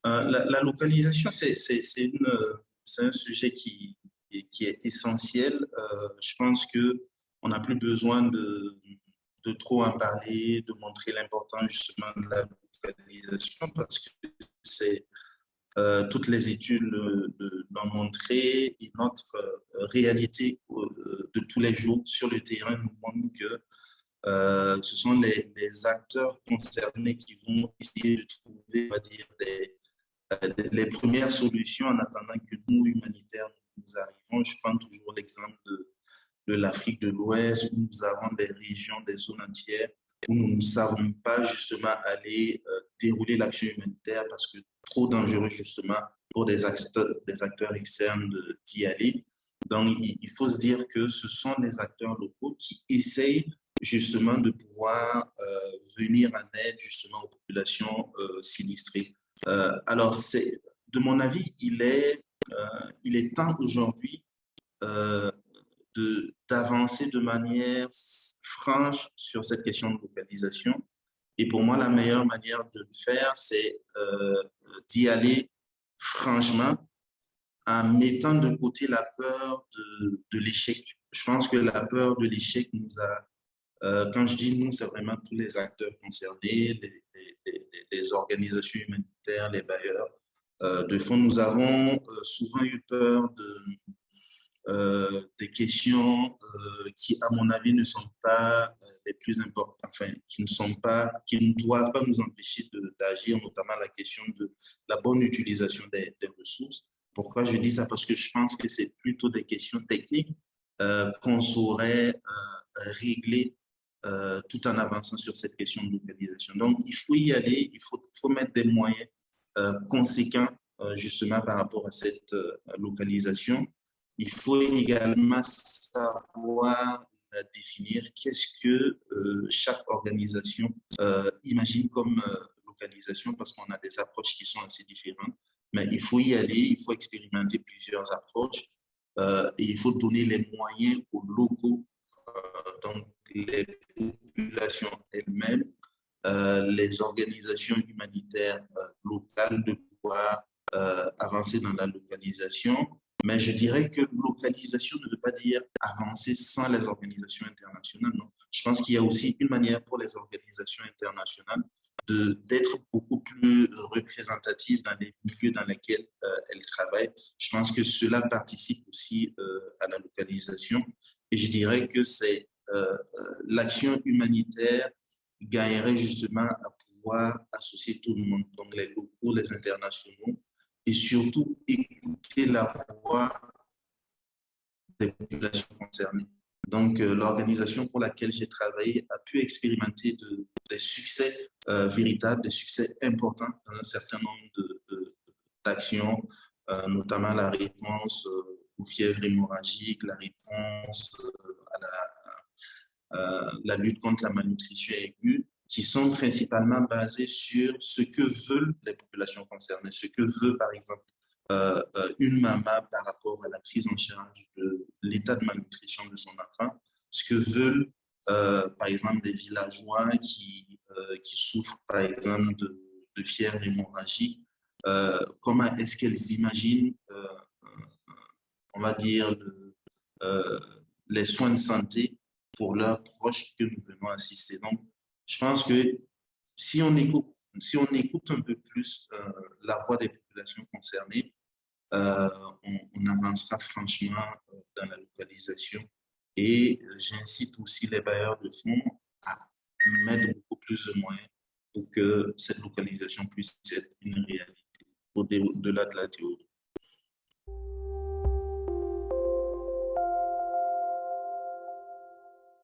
La localisation, c'est un sujet qui est essentiel. Je pense que on n'a plus besoin de trop en parler, de montrer l'importance justement de la localisation parce que c'est toutes les études l'ont montré et notre réalité de tous les jours sur le terrain nous montre que ce sont les acteurs concernés qui vont essayer de trouver, on va dire, les premières solutions en attendant que nous, humanitaires, nous arrivons. Je prends toujours l'exemple de l'Afrique de l'Ouest, où nous avons des régions, des zones entières, où nous ne savons pas justement aller dérouler l'action humanitaire parce que trop dangereux justement pour des acteurs externes d'y aller. Donc, il faut se dire que ce sont les acteurs locaux qui essayent justement de pouvoir venir en aide justement aux populations sinistrées. Alors, de mon avis, il est temps aujourd'hui euh, d'avancer de manière franche sur cette question de localisation. Et pour moi, la meilleure manière de le faire, c'est d'y aller franchement en mettant de côté la peur de l'échec. Je pense que la peur de l'échec nous a, quand je dis nous, c'est vraiment tous les acteurs concernés, les organisations humanitaires, les bailleurs de fonds. Nous avons souvent eu peur des questions qui, à mon avis, ne sont pas les plus importantes, enfin, qui ne doivent pas nous empêcher d'agir, notamment la question de la bonne utilisation des ressources. Pourquoi je dis ça? Parce que je pense que c'est plutôt des questions techniques qu'on saurait régler tout en avançant sur cette question de localisation. Donc, il faut y aller, faut mettre des moyens conséquents justement par rapport à cette localisation. Il faut également savoir définir qu'est-ce que chaque organisation imagine comme localisation parce qu'on a des approches qui sont assez différentes. Mais il faut y aller, il faut expérimenter plusieurs approches et il faut donner les moyens aux locaux, donc les populations elles-mêmes, les organisations humanitaires locales de pouvoir avancer dans la localisation. Mais je dirais que localisation ne veut pas dire avancer sans les organisations internationales. Non. Je pense qu'il y a aussi une manière pour les organisations internationales d'être beaucoup plus représentatives dans les milieux dans lesquels elles travaillent. Je pense que cela participe aussi à la localisation. Et je dirais que c'est l'action humanitaire gagnerait justement à pouvoir associer tout le monde, donc les locaux, les internationaux, et surtout écouter la voix des populations concernées. Donc, l'organisation pour laquelle j'ai travaillé a pu expérimenter des succès véritables, des succès importants dans un certain nombre d'actions, notamment la réponse aux fièvres hémorragiques, la réponse à la lutte contre la malnutrition aiguë, qui sont principalement basées sur ce que veulent les populations concernées, ce que veut, par exemple, une maman par rapport à la prise en charge de l'état de malnutrition de son enfant, ce que veulent, par exemple, des villageois qui souffrent, par exemple, de fièvre hémorragique, comment est-ce qu'elles imaginent, on va dire, les soins de santé pour leurs proches que nous venons assister. Donc, je pense que si on écoute un peu plus la voix des populations concernées, on avancera franchement dans la localisation. Et j'incite aussi les bailleurs de fonds à mettre beaucoup plus de moyens pour que cette localisation puisse être une réalité au-delà de la théorie.